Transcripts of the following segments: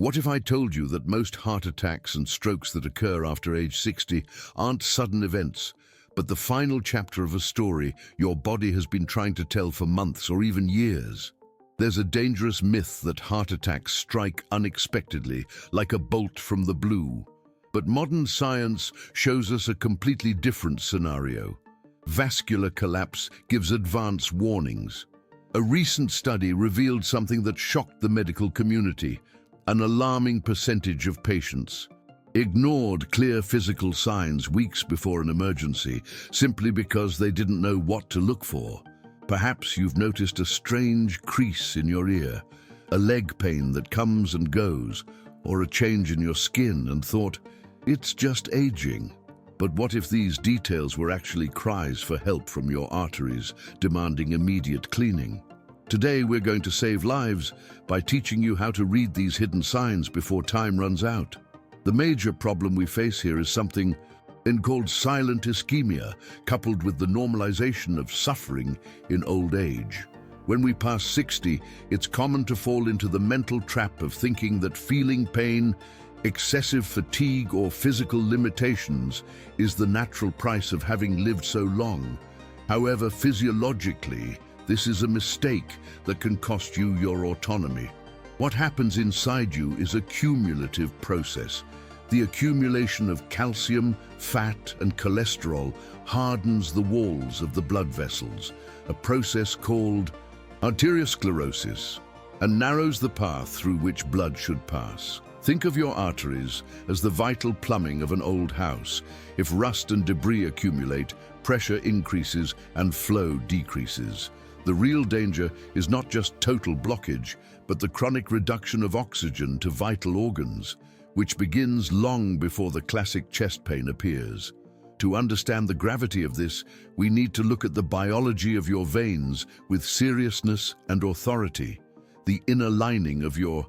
What if I told you that most heart attacks and strokes that occur after age 60 aren't sudden events, but the final chapter of a story your body has been trying to tell for months or even years? There's a dangerous myth that heart attacks strike unexpectedly, like a bolt from the blue. But modern science shows us a completely different scenario. Vascular collapse gives advance warnings. A recent study revealed something that shocked the medical community. An alarming percentage of patients ignored clear physical signs weeks before an emergency simply because they didn't know what to look for. Perhaps you've noticed a strange crease in your ear, a leg pain that comes and goes, or a change in your skin and thought, it's just aging. But what if these details were actually cries for help from your arteries, demanding immediate cleaning? Today we're going to save lives by teaching you how to read these hidden signs before time runs out. The major problem we face here is something called silent ischemia, coupled with the normalization of suffering in old age. When we pass 60, it's common to fall into the mental trap of thinking that feeling pain, excessive fatigue, or physical limitations is the natural price of having lived so long. However, physiologically, this is a mistake that can cost you your autonomy. What happens inside you is a cumulative process. The accumulation of calcium, fat, and cholesterol hardens the walls of the blood vessels, a process called arteriosclerosis, and narrows the path through which blood should pass. Think of your arteries as the vital plumbing of an old house. If rust and debris accumulate, pressure increases and flow decreases. The real danger is not just total blockage, but the chronic reduction of oxygen to vital organs, which begins long before the classic chest pain appears. To understand the gravity of this, we need to look at the biology of your veins with seriousness and authority. The inner lining of your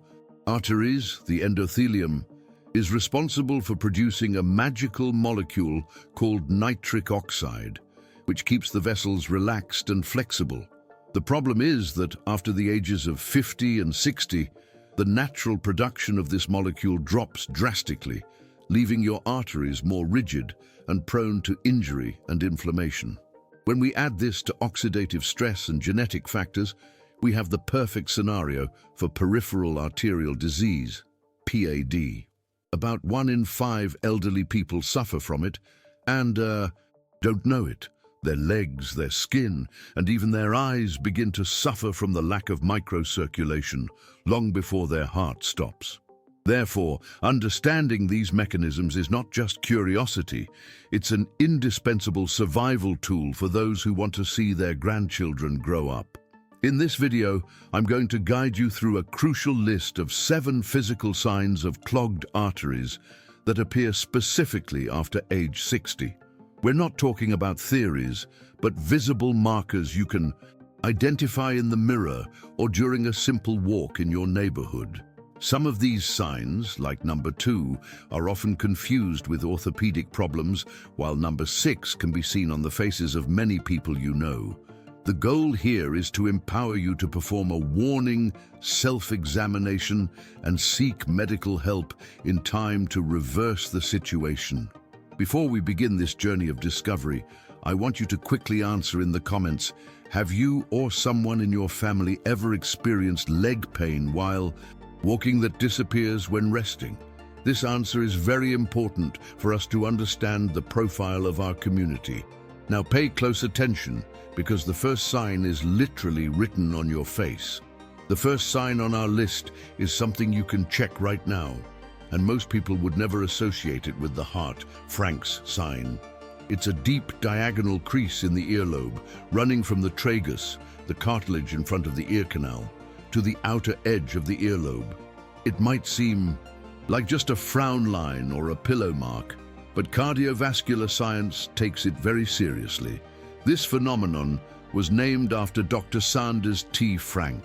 arteries, the endothelium, is responsible for producing a magical molecule called nitric oxide, which keeps the vessels relaxed and flexible. The problem is that after the ages of 50 and 60, the natural production of this molecule drops drastically, leaving your arteries more rigid and prone to injury and inflammation. When we add this to oxidative stress and genetic factors, we have the perfect scenario for peripheral arterial disease, PAD. About 1 in 5 elderly people suffer from it and don't know it. Their legs, their skin, and even their eyes begin to suffer from the lack of microcirculation long before their heart stops. Therefore, understanding these mechanisms is not just curiosity, it's an indispensable survival tool for those who want to see their grandchildren grow up. In this video, I'm going to guide you through a crucial list of 7 physical signs of clogged arteries that appear specifically after age 60. We're not talking about theories, but visible markers you can identify in the mirror or during a simple walk in your neighborhood. Some of these signs, like number 2, are often confused with orthopedic problems, while number 6 can be seen on the faces of many people you know. The goal here is to empower you to perform a warning self-examination and seek medical help in time to reverse the situation. Before we begin this journey of discovery, I want you to quickly answer in the comments, have you or someone in your family ever experienced leg pain while walking that disappears when resting? This answer is very important for us to understand the profile of our community. Now pay close attention, because the first sign is literally written on your face. The first sign on our list is something you can check right now, and most people would never associate it with the heart, Frank's sign. It's a deep diagonal crease in the earlobe, running from the tragus, the cartilage in front of the ear canal, to the outer edge of the earlobe. It might seem like just a frown line or a pillow mark, but cardiovascular science takes it very seriously. This phenomenon was named after Dr. Sanders T. Frank,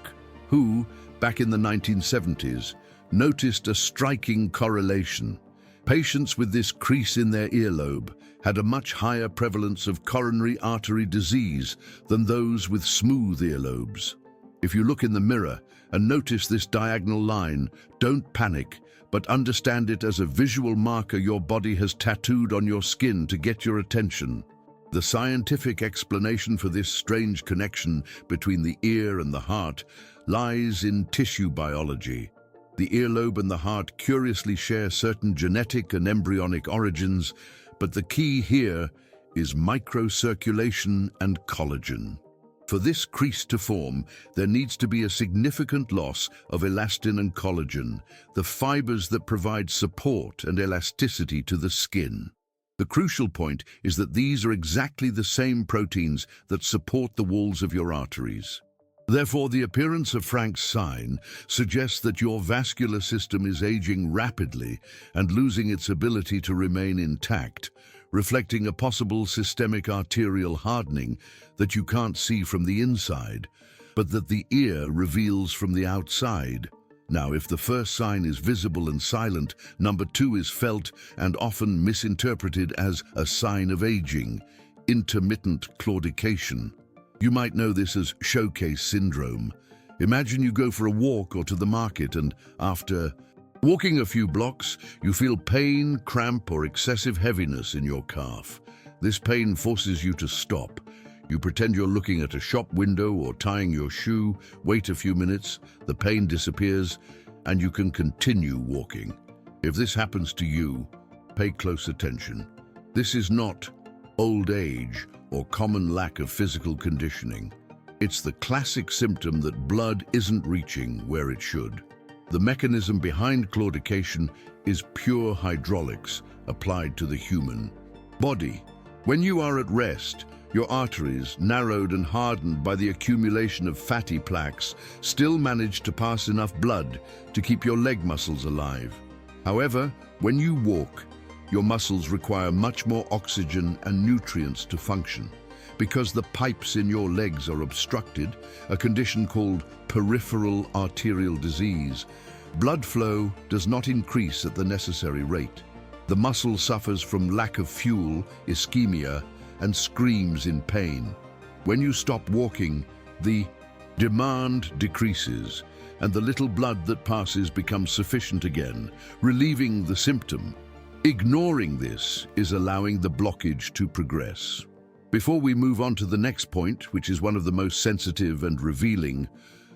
who, back in the 1970s, noticed a striking correlation. Patients with this crease in their earlobe had a much higher prevalence of coronary artery disease than those with smooth earlobes. If you look in the mirror and notice this diagonal line, don't panic, but understand it as a visual marker your body has tattooed on your skin to get your attention. The scientific explanation for this strange connection between the ear and the heart lies in tissue biology. The earlobe and the heart curiously share certain genetic and embryonic origins, but the key here is microcirculation and collagen. For this crease to form, there needs to be a significant loss of elastin and collagen, the fibers that provide support and elasticity to the skin. The crucial point is that these are exactly the same proteins that support the walls of your arteries. Therefore, the appearance of Frank's sign suggests that your vascular system is aging rapidly and losing its ability to remain intact, reflecting a possible systemic arterial hardening that you can't see from the inside, but that the ear reveals from the outside. Now, if the first sign is visible and silent, number 2 is felt and often misinterpreted as a sign of aging, intermittent claudication. You might know this as showcase syndrome. Imagine you go for a walk or to the market and after walking a few blocks, you feel pain, cramp, or excessive heaviness in your calf. This pain forces you to stop. You pretend you're looking at a shop window or tying your shoe, wait a few minutes, the pain disappears, and you can continue walking. If this happens to you, pay close attention. This is not old age or common lack of physical conditioning. It's the classic symptom that blood isn't reaching where it should. The mechanism behind claudication is pure hydraulics applied to the human body. When you are at rest, your arteries, narrowed and hardened by the accumulation of fatty plaques, still manage to pass enough blood to keep your leg muscles alive. However, when you walk, your muscles require much more oxygen and nutrients to function. Because the pipes in your legs are obstructed, a condition called peripheral arterial disease, blood flow does not increase at the necessary rate. The muscle suffers from lack of fuel, ischemia, and screams in pain. When you stop walking, the demand decreases, and the little blood that passes becomes sufficient again, relieving the symptom. Ignoring this is allowing the blockage to progress. Before we move on to the next point, which is one of the most sensitive and revealing,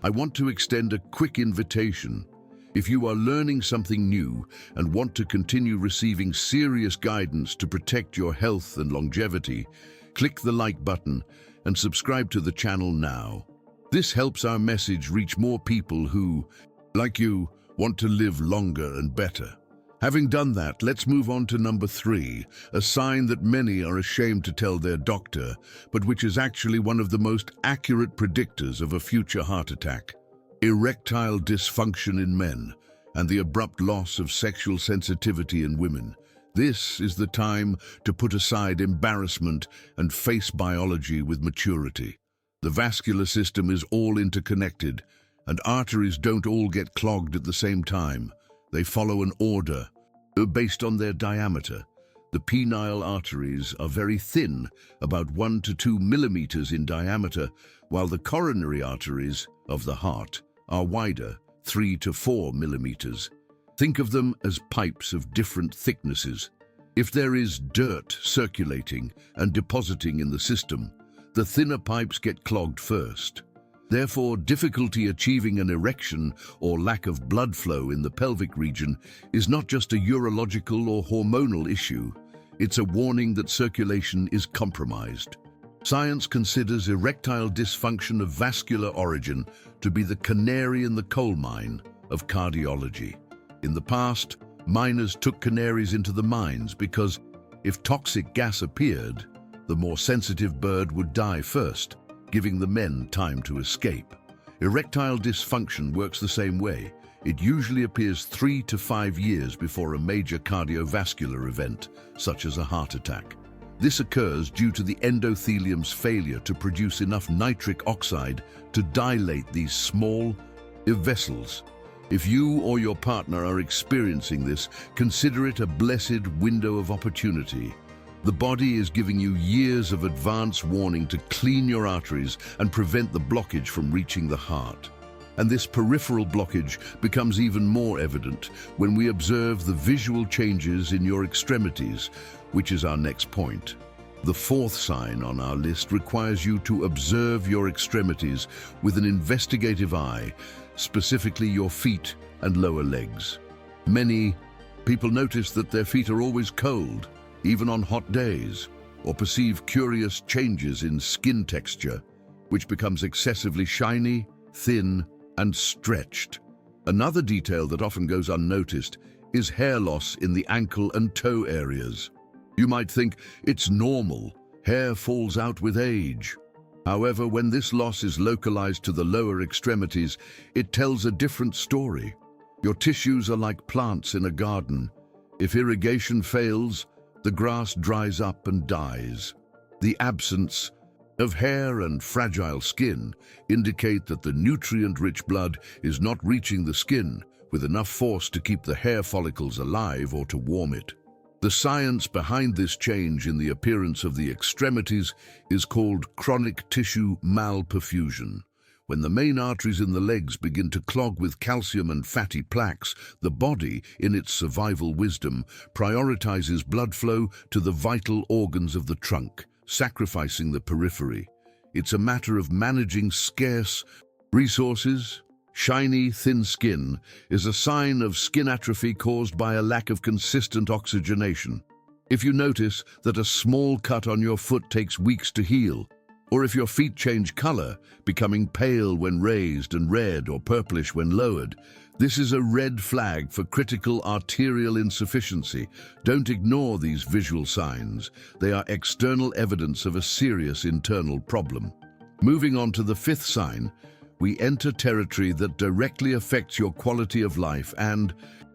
I want to extend a quick invitation. If you are learning something new and want to continue receiving serious guidance to protect your health and longevity, click the like button and subscribe to the channel now. This helps our message reach more people who, like you, want to live longer and better. Having done that, let's move on to number 3, a sign that many are ashamed to tell their doctor, but which is actually one of the most accurate predictors of a future heart attack. Erectile dysfunction in men and the abrupt loss of sexual sensitivity in women. This is the time to put aside embarrassment and face biology with maturity. The vascular system is all interconnected, and arteries don't all get clogged at the same time. They follow an order based on their diameter. The penile arteries are very thin, about 1 to 2 millimeters in diameter, while the coronary arteries of the heart are wider, 3 to 4 millimeters. Think of them as pipes of different thicknesses. If there is dirt circulating and depositing in the system, the thinner pipes get clogged first. Therefore, difficulty achieving an erection or lack of blood flow in the pelvic region is not just a urological or hormonal issue. It's a warning that circulation is compromised. Science considers erectile dysfunction of vascular origin to be the canary in the coal mine of cardiology. In the past, miners took canaries into the mines because if toxic gas appeared, the more sensitive bird would die first, giving the men time to escape. Erectile dysfunction works the same way. It usually appears 3 to 5 years before a major cardiovascular event, such as a heart attack. This occurs due to the endothelium's failure to produce enough nitric oxide to dilate these small vessels. If you or your partner are experiencing this, consider it a blessed window of opportunity. The body is giving you years of advance warning to clean your arteries and prevent the blockage from reaching the heart. And this peripheral blockage becomes even more evident when we observe the visual changes in your extremities, which is our next point. The fourth sign on our list requires you to observe your extremities with an investigative eye, specifically your feet and lower legs. Many people notice that their feet are always cold, even on hot days, or perceive curious changes in skin texture, which becomes excessively shiny, thin, and stretched. Another detail that often goes unnoticed is hair loss in the ankle and toe areas. You might think it's normal, hair falls out with age. However, when this loss is localized to the lower extremities, it tells a different story. Your tissues are like plants in a garden. If irrigation fails, the grass dries up and dies. The absence of hair and fragile skin indicate that the nutrient-rich blood is not reaching the skin with enough force to keep the hair follicles alive or to warm it. The science behind this change in the appearance of the extremities is called chronic tissue malperfusion. When the main arteries in the legs begin to clog with calcium and fatty plaques, the body, in its survival wisdom, prioritizes blood flow to the vital organs of the trunk, sacrificing the periphery. It's a matter of managing scarce resources. Shiny, thin skin is a sign of skin atrophy caused by a lack of consistent oxygenation. If you notice that a small cut on your foot takes weeks to heal, or if your feet change color, becoming pale when raised and red or purplish when lowered, this is a red flag for critical arterial insufficiency. Don't ignore these visual signs. They are external evidence of a serious internal problem. Moving on to the fifth sign, we enter territory that directly affects your quality of life and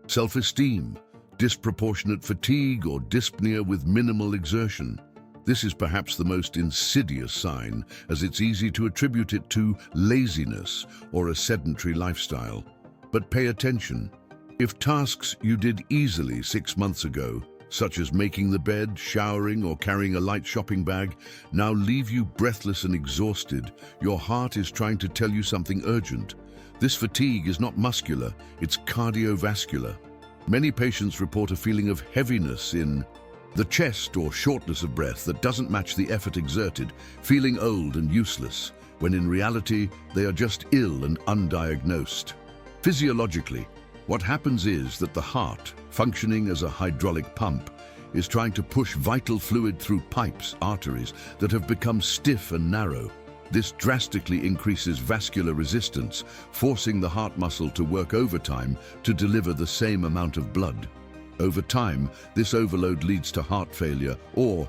self-esteem, disproportionate fatigue or dyspnea with minimal exertion. This is perhaps the most insidious sign, as it's easy to attribute it to laziness or a sedentary lifestyle. But pay attention. If tasks you did easily 6 months ago, such as making the bed, showering, or carrying a light shopping bag, now leave you breathless and exhausted, your heart is trying to tell you something urgent. This fatigue is not muscular, it's cardiovascular. Many patients report a feeling of heaviness in the chest or shortness of breath that doesn't match the effort exerted, feeling old and useless, when in reality they are just ill and undiagnosed. Physiologically, what happens is that the heart, functioning as a hydraulic pump, is trying to push vital fluid through pipes, arteries, that have become stiff and narrow. This drastically increases vascular resistance, forcing the heart muscle to work overtime to deliver the same amount of blood. Over time, this overload leads to heart failure or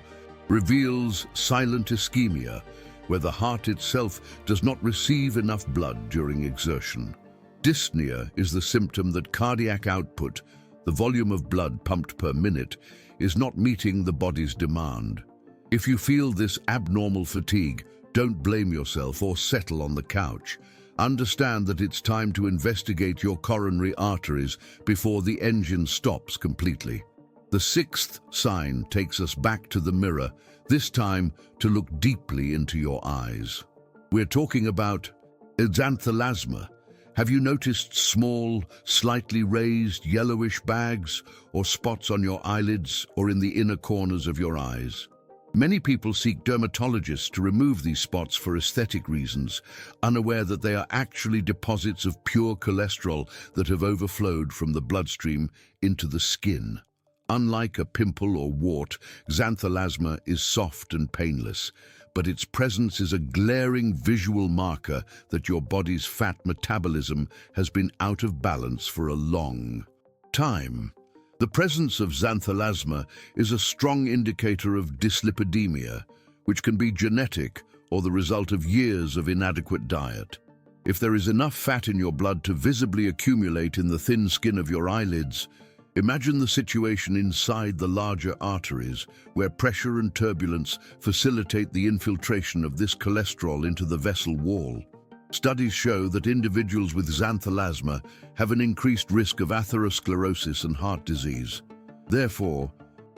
reveals silent ischemia, where the heart itself does not receive enough blood during exertion. Dyspnea is the symptom that cardiac output, the volume of blood pumped per minute, is not meeting the body's demand. If you feel this abnormal fatigue, don't blame yourself or settle on the couch. Understand that it's time to investigate your coronary arteries before the engine stops completely. The sixth sign takes us back to the mirror, this time to look deeply into your eyes. We're talking about xanthelasma. Have you noticed small, slightly raised yellowish bags or spots on your eyelids or in the inner corners of your eyes? Many people seek dermatologists to remove these spots for aesthetic reasons, unaware that they are actually deposits of pure cholesterol that have overflowed from the bloodstream into the skin. Unlike a pimple or wart, xanthelasma is soft and painless, but its presence is a glaring visual marker that your body's fat metabolism has been out of balance for a long time. The presence of xanthelasma is a strong indicator of dyslipidemia, which can be genetic or the result of years of inadequate diet. If there is enough fat in your blood to visibly accumulate in the thin skin of your eyelids, imagine the situation inside the larger arteries, where pressure and turbulence facilitate the infiltration of this cholesterol into the vessel wall. Studies show that individuals with xanthelasma have an increased risk of atherosclerosis and heart disease. Therefore,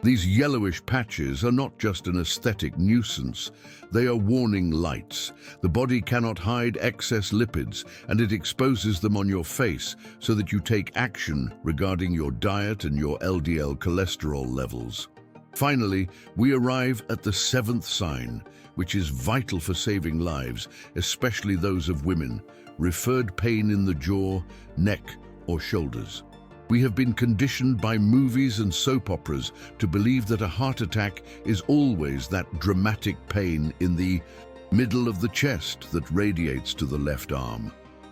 These yellowish patches are not just an aesthetic nuisance, they are warning lights. The body cannot hide excess lipids, and it exposes them on your face so that you take action regarding your diet and your LDL cholesterol levels. Finally, we arrive at the seventh sign, which is vital for saving lives, especially those of women: referred pain in the jaw, neck, or shoulders. We have been conditioned by movies and soap operas to believe that a heart attack is always that dramatic pain in the middle of the chest that radiates to the left arm.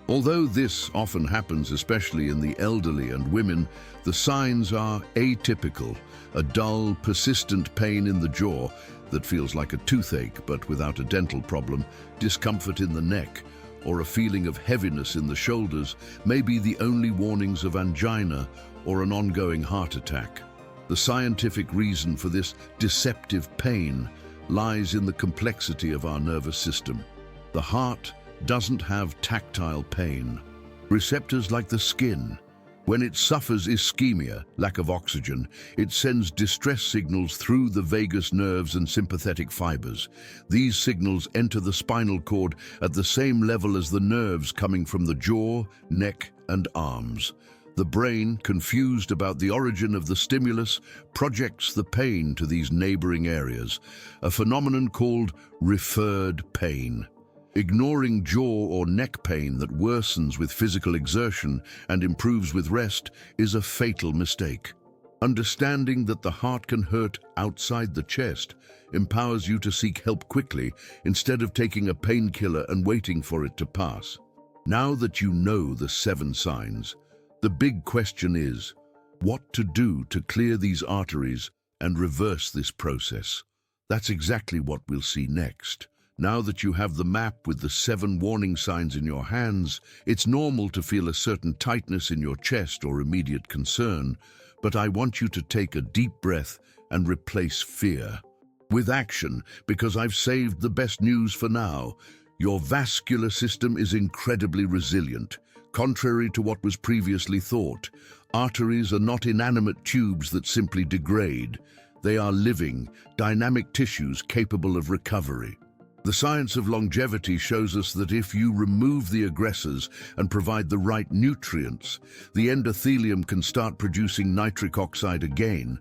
Although this often happens, especially in the elderly and women, the signs are atypical: a dull, persistent pain in the jaw that feels like a toothache but without a dental problem, discomfort in the neck, or a feeling of heaviness in the shoulders may be the only warnings of angina or an ongoing heart attack. The scientific reason for this deceptive pain lies in the complexity of our nervous system. The heart doesn't have tactile pain. Receptors like the skin. When it suffers ischemia, lack of oxygen, it sends distress signals through the vagus nerves and sympathetic fibers. These signals enter the spinal cord at the same level as the nerves coming from the jaw, neck, and arms. The brain, confused about the origin of the stimulus, projects the pain to these neighboring areas, a phenomenon called referred pain. Ignoring jaw or neck pain that worsens with physical exertion and improves with rest is a fatal mistake. Understanding that the heart can hurt outside the chest empowers you to seek help quickly instead of taking a painkiller and waiting for it to pass. Now that you know the 7 signs, the big question is, what to do to clear these arteries and reverse this process? That's exactly what we'll see next. Now that you have the map with the 7 warning signs in your hands, it's normal to feel a certain tightness in your chest or immediate concern, but I want you to take a deep breath and replace fear with action, because I've saved the best news for now. Your vascular system is incredibly resilient. Contrary to what was previously thought, arteries are not inanimate tubes that simply degrade. They are living, dynamic tissues capable of recovery. The science of longevity shows us that if you remove the aggressors and provide the right nutrients, the endothelium can start producing nitric oxide again,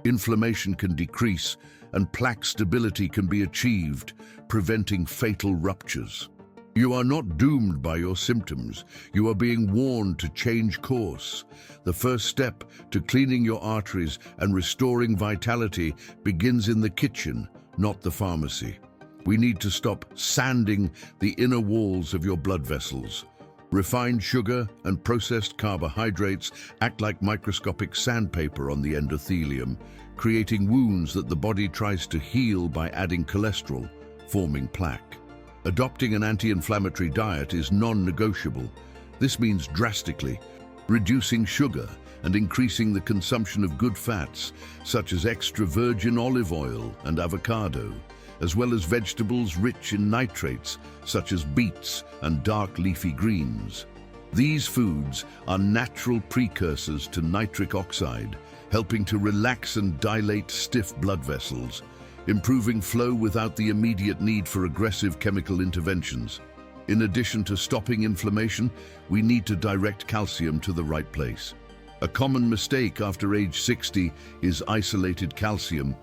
inflammation can decrease, and plaque stability can be achieved, preventing fatal ruptures. You are not doomed by your symptoms. You are being warned to change course. The first step to cleaning your arteries and restoring vitality begins in the kitchen, not the pharmacy. We need to stop sanding the inner walls of your blood vessels. Refined sugar and processed carbohydrates act like microscopic sandpaper on the endothelium, creating wounds that the body tries to heal by adding cholesterol, forming plaque. Adopting an anti-inflammatory diet is non-negotiable. This means drastically reducing sugar and increasing the consumption of good fats, such as extra virgin olive oil and avocado, as well as vegetables rich in nitrates, such as beets and dark leafy greens. These foods are natural precursors to nitric oxide, helping to relax and dilate stiff blood vessels, improving flow without the immediate need for aggressive chemical interventions. In addition to stopping inflammation, we need to direct calcium to the right place. A common mistake after age 60 is isolated calcium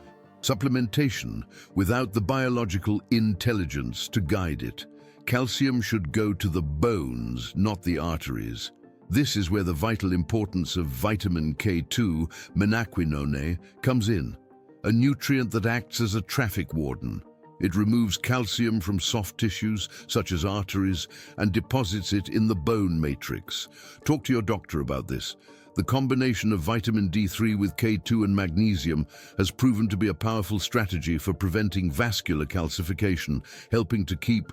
supplementation without the biological intelligence to guide it. Calcium should go to the bones, not the arteries. This is where the vital importance of vitamin K2, menaquinone, comes in, a nutrient that acts as a traffic warden. It removes calcium from soft tissues, such as arteries, and deposits it in the bone matrix. Talk to your doctor about this. The combination of vitamin D3 with K2 and magnesium has proven to be a powerful strategy for preventing vascular calcification, helping to keep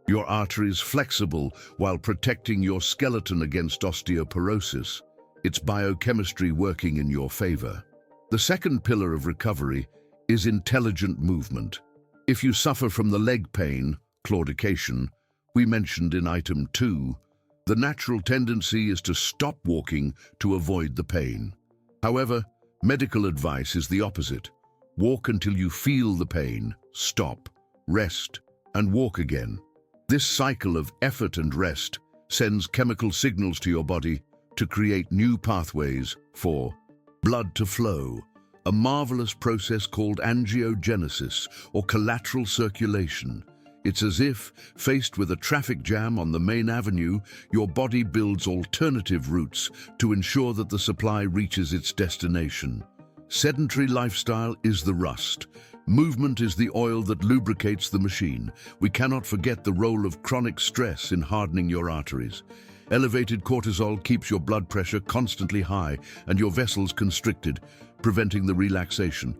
your arteries flexible while protecting your skeleton against osteoporosis. It's biochemistry working in your favor. The second pillar of recovery is intelligent movement. If you suffer from the leg pain, claudication, we mentioned in item 2, the natural tendency is to stop walking to avoid the pain. However, medical advice is the opposite. Walk until you feel the pain, stop, rest, and walk again. This cycle of effort and rest sends chemical signals to your body to create new pathways for blood to flow, a marvelous process called angiogenesis or collateral circulation. It's as if, faced with a traffic jam on the main avenue, your body builds alternative routes to ensure that the supply reaches its destination. Sedentary lifestyle is the rust. Movement is the oil that lubricates the machine. We cannot forget the role of chronic stress in hardening your arteries. Elevated cortisol keeps your blood pressure constantly high and your vessels constricted, preventing the relaxation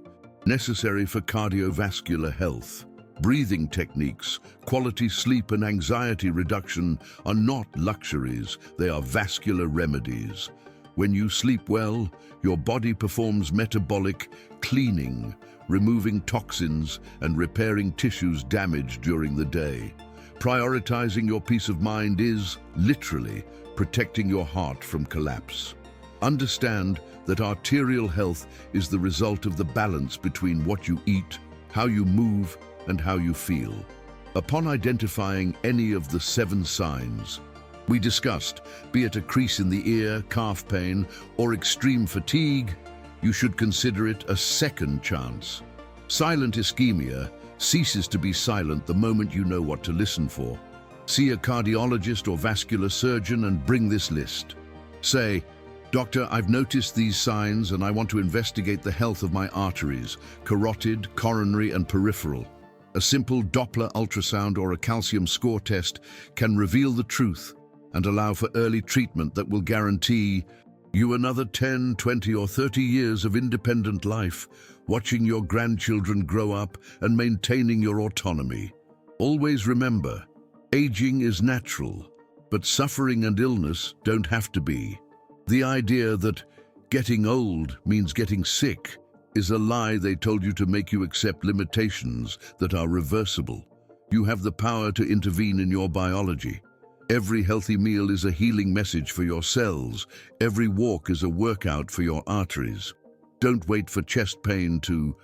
necessary for cardiovascular health. Breathing techniques, quality sleep and anxiety reduction are not luxuries, they are vascular remedies. When you sleep well, your body performs metabolic cleaning, removing toxins and repairing tissues damaged during the day. Prioritizing your peace of mind is, literally, protecting your heart from collapse. Understand that arterial health is the result of the balance between what you eat, how you move, and how you feel. Upon identifying any of the 7 signs we discussed, be it a crease in the ear, calf pain, or extreme fatigue, you should consider it a second chance. Silent ischemia ceases to be silent the moment you know what to listen for. See a cardiologist or vascular surgeon and bring this list. Say, "Doctor, I've noticed these signs and I want to investigate the health of my arteries, carotid, coronary, and peripheral." A simple Doppler ultrasound or a calcium score test can reveal the truth and allow for early treatment that will guarantee you another 10, 20, or 30 years of independent life, watching your grandchildren grow up and maintaining your autonomy. Always remember, aging is natural, but suffering and illness don't have to be. The idea that getting old means getting sick is a lie they told you to make you accept limitations that are reversible. You have the power to intervene in your biology. Every healthy meal is a healing message for your cells. Every walk is a workout for your arteries. Don't wait for chest pain to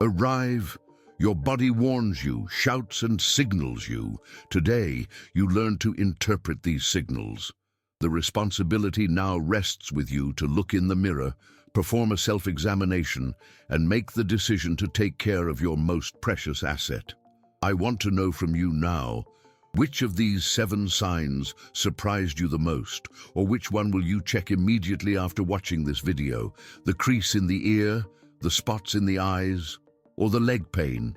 arrive. Your body warns you, shouts and signals you. Today, you learn to interpret these signals. The responsibility now rests with you to look in the mirror, perform a self-examination, and make the decision to take care of your most precious asset. I want to know from you now, which of these 7 signs surprised you the most, or which one will you check immediately after watching this video? The crease in the ear, the spots in the eyes, or the leg pain?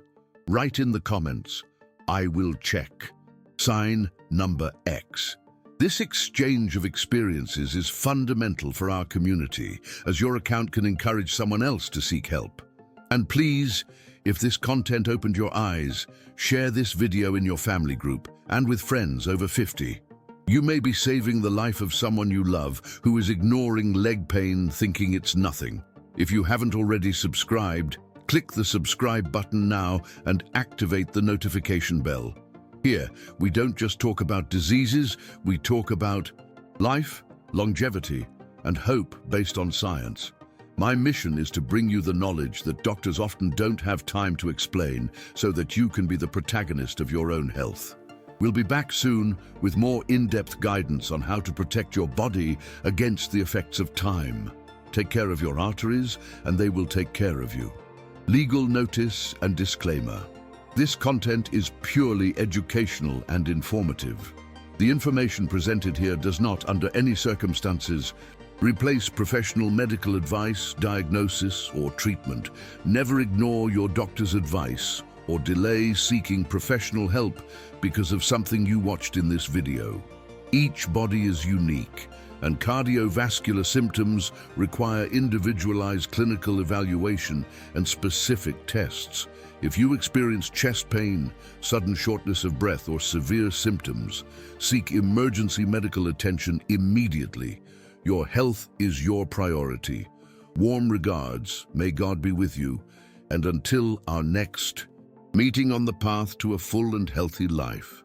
Write in the comments, "I will check." Sign number X. This exchange of experiences is fundamental for our community, as your account can encourage someone else to seek help. And please, if this content opened your eyes, share this video in your family group and with friends over 50. You may be saving the life of someone you love who is ignoring leg pain thinking it's nothing. If you haven't already subscribed, click the subscribe button now and activate the notification bell. Here, we don't just talk about diseases, we talk about life, longevity, and hope based on science. My mission is to bring you the knowledge that doctors often don't have time to explain so that you can be the protagonist of your own health. We'll be back soon with more in-depth guidance on how to protect your body against the effects of time. Take care of your arteries, and they will take care of you. Legal notice and disclaimer. This content is purely educational and informative. The information presented here does not, under any circumstances, replace professional medical advice, diagnosis, or treatment. Never ignore your doctor's advice or delay seeking professional help because of something you watched in this video. Each body is unique, and cardiovascular symptoms require individualized clinical evaluation and specific tests. If you experience chest pain, sudden shortness of breath, or severe symptoms, seek emergency medical attention immediately. Your health is your priority. Warm regards, may God be with you, and until our next meeting on the path to a full and healthy life.